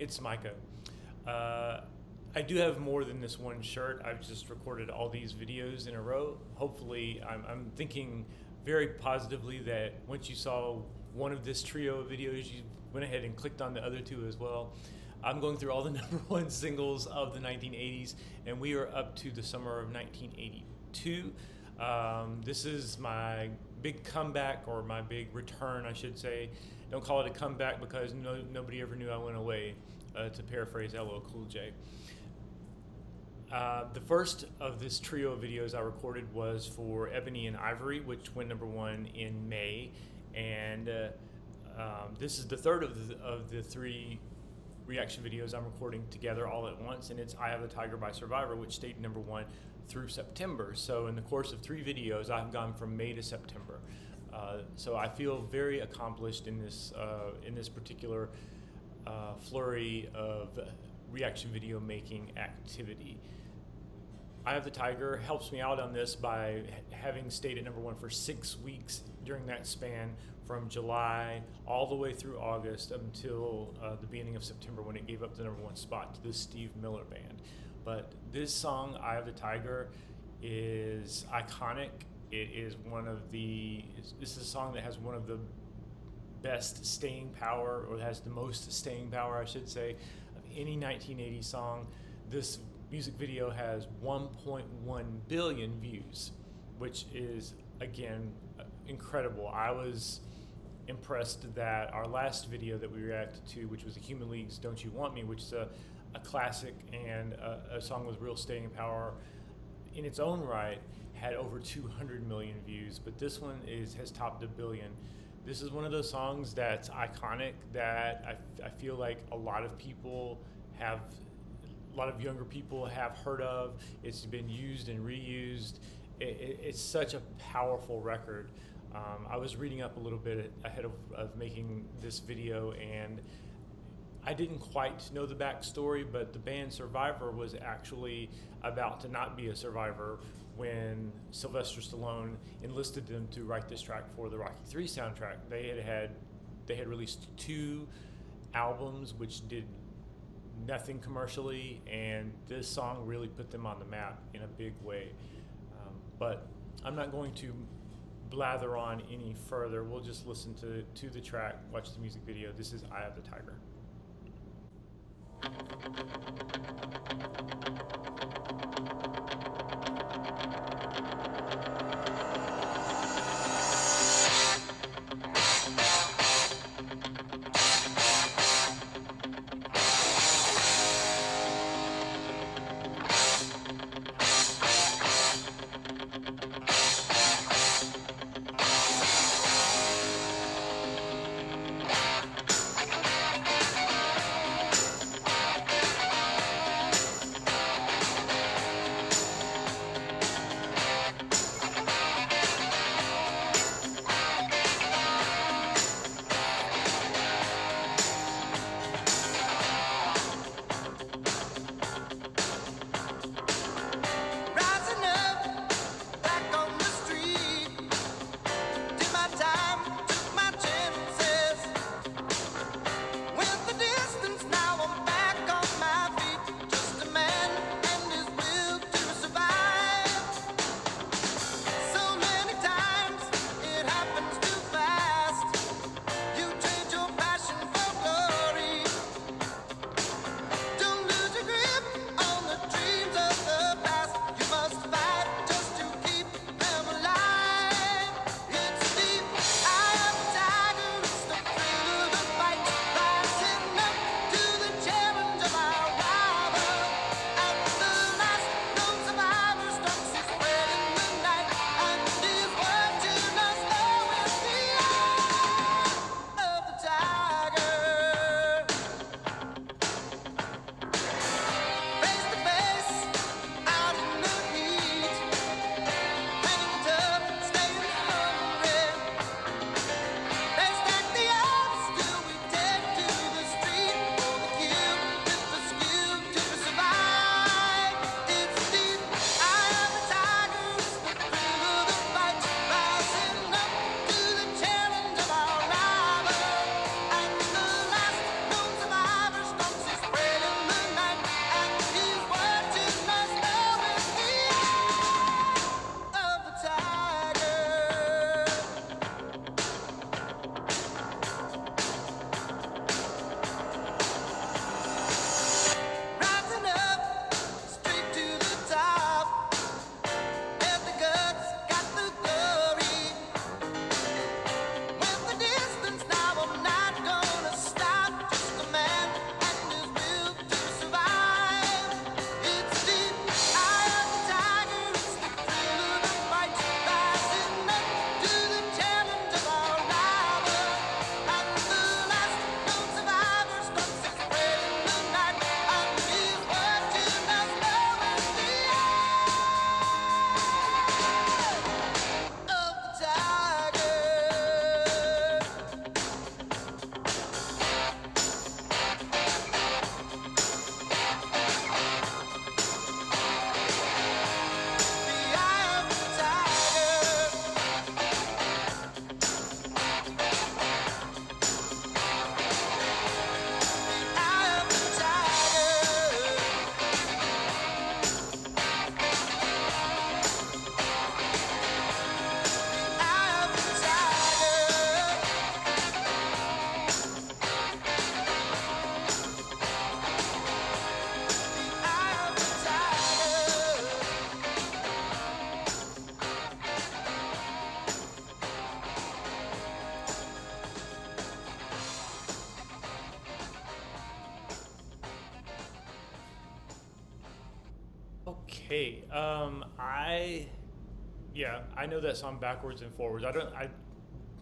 It's Micah. I do have more than this one shirt. I've just recorded all these videos in a row. Hopefully, I'm thinking very positively that once you saw one of this trio of videos, you went ahead and clicked on the other two as well. I'm going through all the #1 singles of the 1980s, and we are up to the summer of 1982. This is my big comeback, or my big return, I should say. Don't call it a comeback because nobody ever knew I went away, to paraphrase LL Cool J. The first of this trio of videos I recorded was for Ebony and Ivory, which went #1 in May, and this is the third of the three reaction videos I'm recording together all at once, and it's Eye of the Tiger by Survivor, which stayed #1 through September. So in the course of 3 videos, I've gone from May to September. So I feel very accomplished in this particular flurry of reaction video making activity. Eye of the Tiger helps me out on this by having stayed at #1 for 6 weeks during that span, from July all the way through August until the beginning of September, when it gave up the #1 spot to the Steve Miller Band. But this song, Eye of the Tiger, is iconic. It is this is a song that has one of the best staying power, or has the most staying power, I should say, of any 1980 song. This music video has 1.1 billion views, which is, again, incredible. I was impressed that our last video that we reacted to, which was the Human League's Don't You Want Me, which is a classic and a song with real staying power in its own right, had over 200 million views, but this one has topped 1 billion. This is one of those songs that's iconic, that I feel like a lot of younger people have heard of. It's been used and reused. It's such a powerful record. I was reading up a little bit ahead of making this video, and I didn't quite know the backstory, but the band Survivor was actually about to not be a survivor when Sylvester Stallone enlisted them to write this track for the Rocky III soundtrack. They had released 2 albums which did nothing commercially, and this song really put them on the map in a big way. But I'm not going to blather on any further. We'll just listen to the track, watch the music video. This is Eye of the Tiger. Hey, I know that song backwards and forwards. I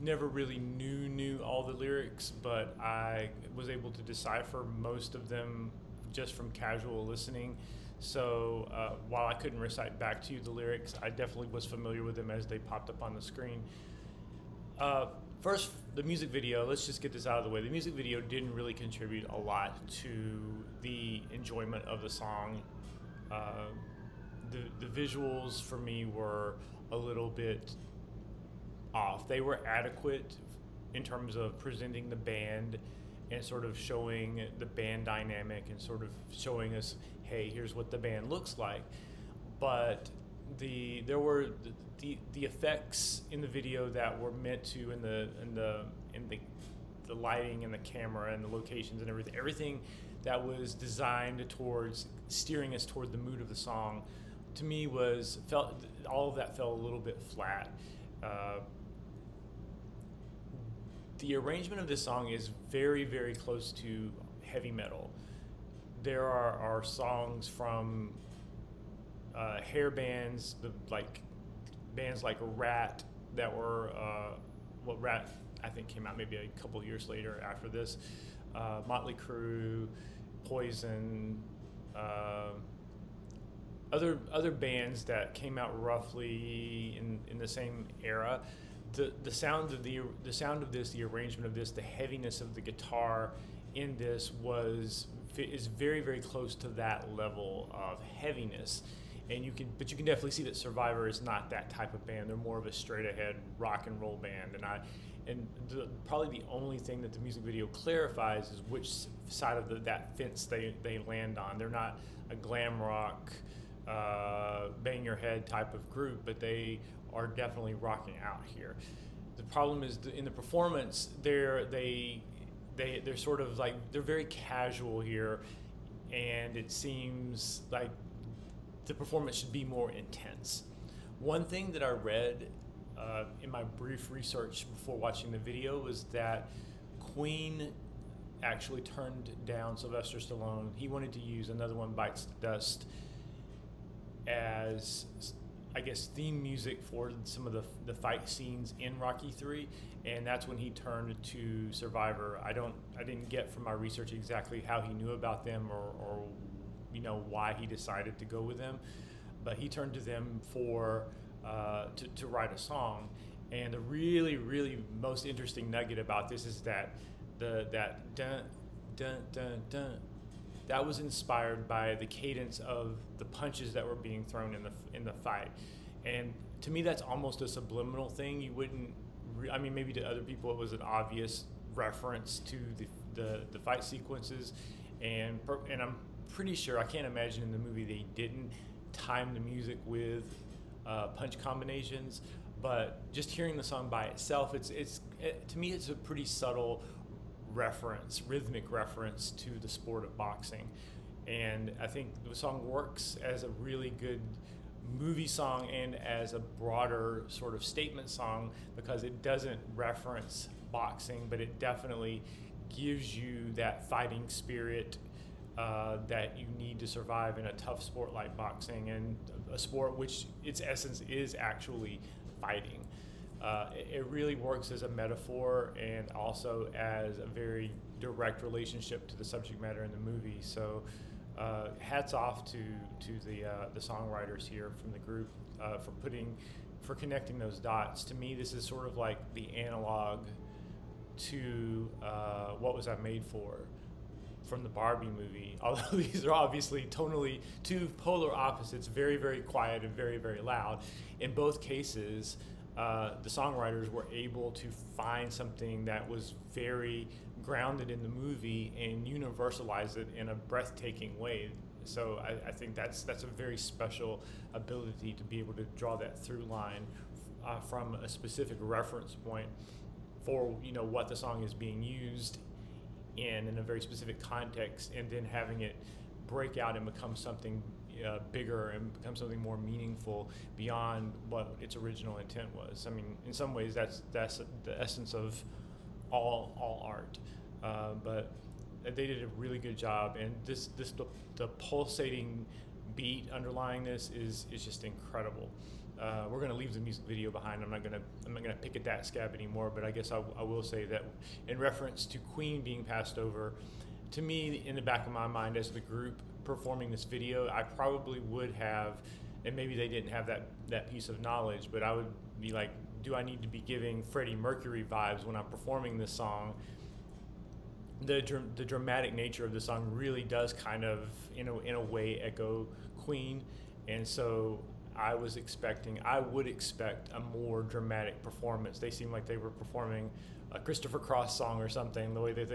never really knew all the lyrics, but I was able to decipher most of them just from casual listening. So while I couldn't recite back to you the lyrics, I definitely was familiar with them as they popped up on the screen. First, the music video. Let's just get this out of the way. The music video didn't really contribute a lot to the enjoyment of the song. The visuals for me were a little bit off. They were adequate in terms of presenting the band and sort of showing the band dynamic and sort of showing us, hey, here's what the band looks like. But there were the effects in the video that were meant to in the lighting and the camera and the locations and everything that was designed towards steering us toward the mood of the song, to me all of that fell a little bit flat. The arrangement of this song is very, very close to heavy metal. There are songs from hair bands, bands like Rat that were Rat I think came out maybe a couple years later after this. Motley Crue, Poison, other bands that came out roughly in the same era. The sound of this, the arrangement of this, the heaviness of the guitar in this is very, very close to that level of heaviness. And you can definitely see that Survivor is not that type of band. They're more of a straight ahead rock and roll band. Probably the only thing that the music video clarifies is which side of that fence they land on. They're not a glam rock, bang your head type of group, but they are definitely rocking out here. The problem is in the performance, they're sort of like, they're very casual here, and it seems like the performance should be more intense. One thing that I read in my brief research before watching the video was that Queen actually turned down Sylvester Stallone. He wanted to use Another One Bites the Dust as, I guess, theme music for some of the fight scenes in Rocky III, and that's when he turned to Survivor. I didn't get from my research exactly how he knew about them or why he decided to go with them, but he turned to them for to write a song. And the really, really most interesting nugget about this is that that dun dun dun dun, that was inspired by the cadence of the punches that were being thrown in the fight. And to me, that's almost a subliminal thing. You wouldn't, maybe to other people it was an obvious reference to the fight sequences, and I'm pretty sure, I can't imagine in the movie they didn't time the music with punch combinations. But just hearing the song by itself, to me it's a pretty subtle rhythmic reference to the sport of boxing. And I think the song works as a really good movie song and as a broader sort of statement song, because it doesn't reference boxing, but it definitely gives you that fighting spirit that you need to survive in a tough sport like boxing, and a sport which its essence is actually fighting. It really works as a metaphor and also as a very direct relationship to the subject matter in the movie. So hats off to the songwriters here from the group for connecting those dots. To me, this is sort of like the analog to What Was I Made For from the Barbie movie. Although these are obviously tonally two polar opposites, very, very quiet and very, very loud. In both cases, the songwriters were able to find something that was very grounded in the movie and universalize it in a breathtaking way. So I think that's a very special ability to be able to draw that through line from a specific reference point for what the song is being used in a very specific context, and then having it break out and become something bigger and become something more meaningful beyond what its original intent was. I mean, in some ways, that's the essence of all art. But they did a really good job, and the pulsating beat underlying this is just incredible. We're going to leave the music video behind. I'm not going to pick at that scab anymore. But I guess I will say that in reference to Queen being passed over, to me, in the back of my mind, as the group performing this video, I probably would have, and maybe they didn't have that piece of knowledge, but I would be like, do I need to be giving Freddie Mercury vibes when I'm performing this song? The dramatic nature of the song really does kind of, in a way, echo Queen, and so I would expect a more dramatic performance. They seemed like they were performing a Christopher Cross song or something. The way that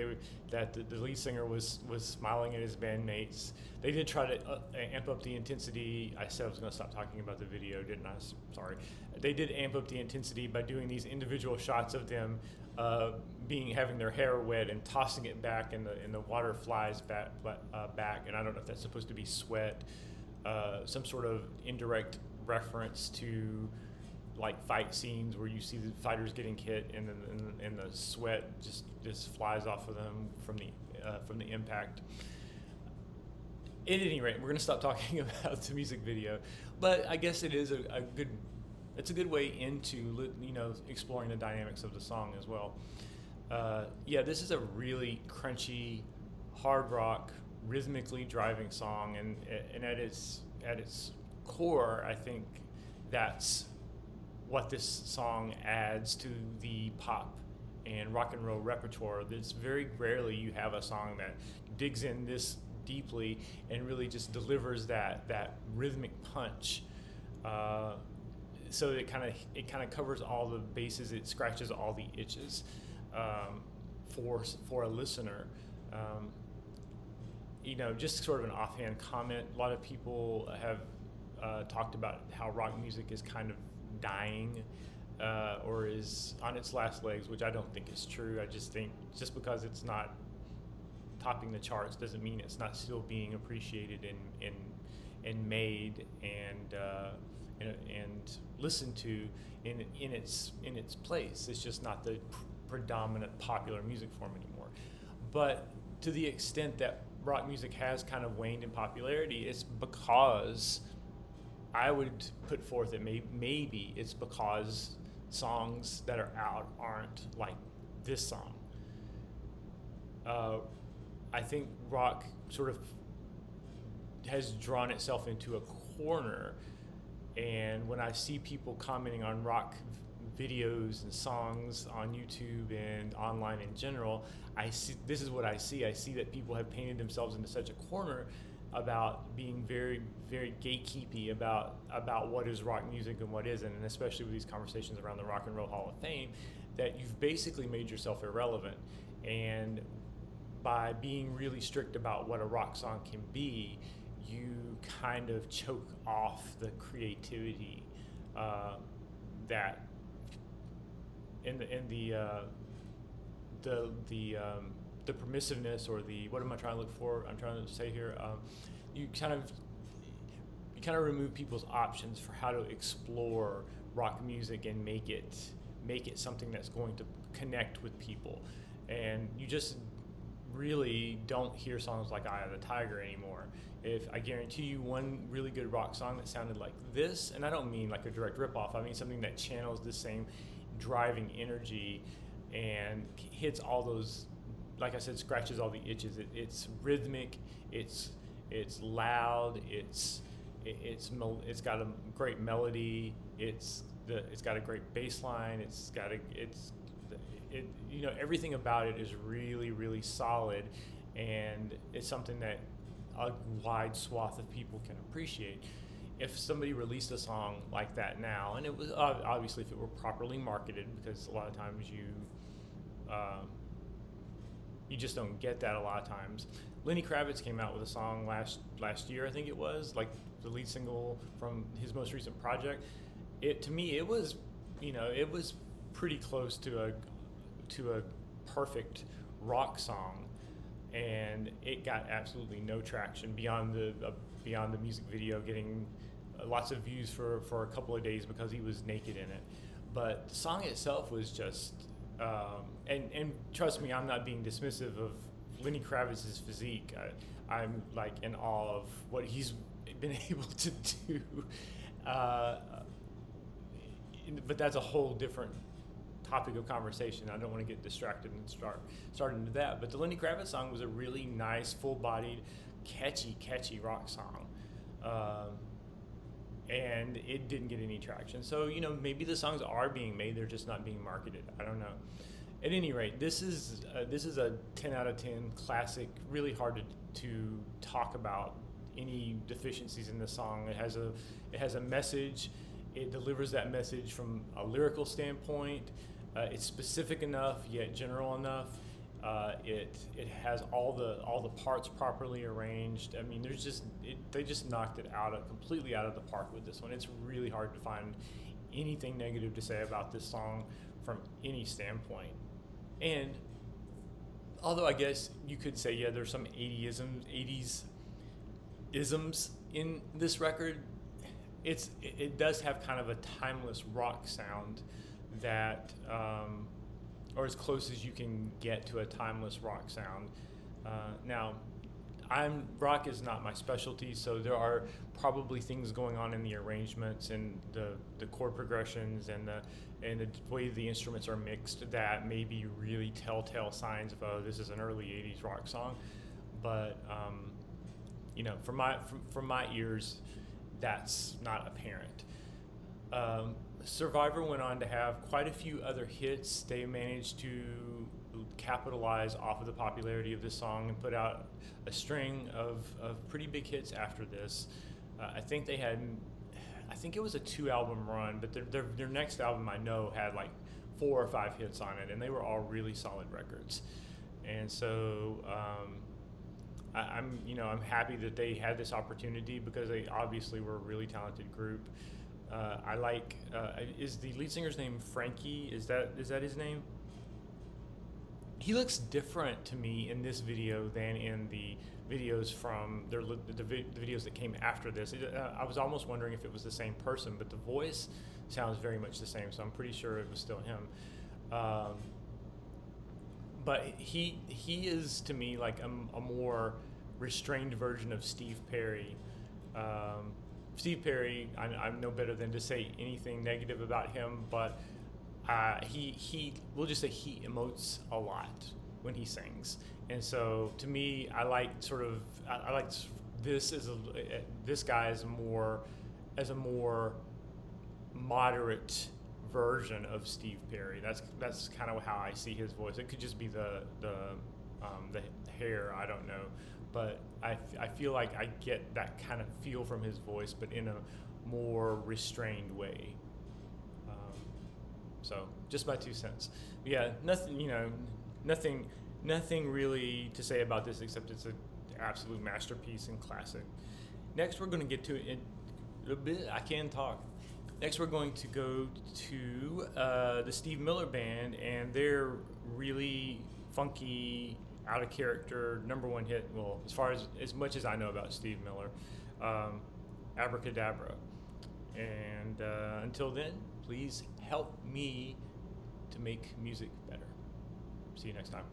the lead singer was smiling at his bandmates. They did try to amp up the intensity. I said I was going to stop talking about the video, didn't I? Sorry. They did amp up the intensity by doing these individual shots of them having their hair wet and tossing it back, and the water flies back. And I don't know if that's supposed to be sweat, some sort of indirect reference to like fight scenes where you see the fighters getting hit and then the sweat just flies off of them from the impact. At any rate, we're going to stop talking about the music video, but I guess it is a good way into exploring the dynamics of the song as well. This is a really crunchy, hard rock, rhythmically driving song, and at its core, I think that's what this song adds to the pop and rock and roll repertoire. It's very rarely you have a song that digs in this deeply and really just delivers that rhythmic punch. So it kind of covers all the bases. It scratches all the itches for a listener. Just sort of an offhand comment. A lot of people have talked about how rock music is kind of dying or is on its last legs, which I don't think is true. I just think just because it's not topping the charts doesn't mean it's not still being appreciated and made and listened to in its place. It's just not the predominant popular music form anymore. But to the extent that rock music has kind of waned in popularity, it's because I would put forth that maybe it's because songs that are out aren't like this song. I think rock sort of has drawn itself into a corner, and when I see people commenting on rock videos and songs on YouTube and online in general, this is what I see. I see that people have painted themselves into such a corner about being very, very gatekeepy about what is rock music and what isn't, and especially with these conversations around the Rock and Roll Hall of Fame, that you've basically made yourself irrelevant. And by being really strict about what a rock song can be, you kind of choke off the creativity that in the permissiveness, or what am I trying to look for? I'm trying to say here, you kind of remove people's options for how to explore rock music and make it something that's going to connect with people, and you just really don't hear songs like Eye of the Tiger anymore. If I guarantee you one really good rock song that sounded like this, and I don't mean like a direct ripoff, I mean something that channels the same driving energy and hits all those, like I said, scratches all the itches. It's rhythmic, it's loud, it's got a great melody, it's got a great bass line, everything about it is really, really solid, and it's something that a wide swath of people can appreciate. If somebody released a song like that now, and it was obviously if it were properly marketed, because a lot of times you just don't get that a lot of times. Lenny Kravitz came out with a song last year, I think it was, like the lead single from his most recent project. To me, it was pretty close to a perfect rock song, and it got absolutely no traction beyond the music video getting lots of views for a couple of days because he was naked in it. But the song itself was just and trust me, I'm not being dismissive of Lenny Kravitz's physique. I'm like in awe of what he's been able to do. But that's a whole different topic of conversation. I don't want to get distracted and start into that. But the Lenny Kravitz song was a really nice, full-bodied, catchy rock song. And it didn't get any traction. So, maybe the songs are being made, they're just not being marketed. I don't know. At any rate, this is a 10 out of 10 classic. Really hard to talk about any deficiencies in the song. It has a message. It delivers that message from a lyrical standpoint. It's specific enough yet general enough. It has all the parts properly arranged. I mean, they just knocked it completely out of the park with this one. It's really hard to find anything negative to say about this song from any standpoint. And although I guess you could say, yeah, there's some 80s isms in this record, it does have kind of a timeless rock sound that, or as close as you can get to a timeless rock sound. Now, rock is not my specialty, so there are probably things going on in the arrangements and the chord progressions and the way the instruments are mixed that may be really telltale signs of, oh, this is an early 80s rock song. But from my ears, that's not apparent. Survivor went on to have quite a few other hits. They managed to capitalize off of the popularity of this song and put out a string of pretty big hits after this. I think it was a 2-album run, but their next album I know had like 4 or 5 hits on it, and they were all really solid records. And so I'm happy that they had this opportunity because they obviously were a really talented group. I like, is the lead singer's name Frankie? Is that his name? He looks different to me in this video than in the videos from the videos that came after this. I was almost wondering if it was the same person, but the voice sounds very much the same, so I'm pretty sure it was still him. But he is, to me, like a more restrained version of Steve Perry. Steve Perry, I'm no better than to say anything negative about him, but we'll just say he emotes a lot when he sings. And so to me, I like this guy as a more moderate version of Steve Perry. That's kind of how I see his voice. It could just be the hair, I don't know, but I feel like I get that kind of feel from his voice, but in a more restrained way. So just my 2 cents. But yeah, nothing really to say about this except it's an absolute masterpiece and classic. Next, we're going to get to it a bit. I can talk. Next, we're going to go to the Steve Miller Band and their really funky, out of character #1 hit. Well, as much as I know about Steve Miller, Abracadabra. And until then, please help me to make music better. See you next time.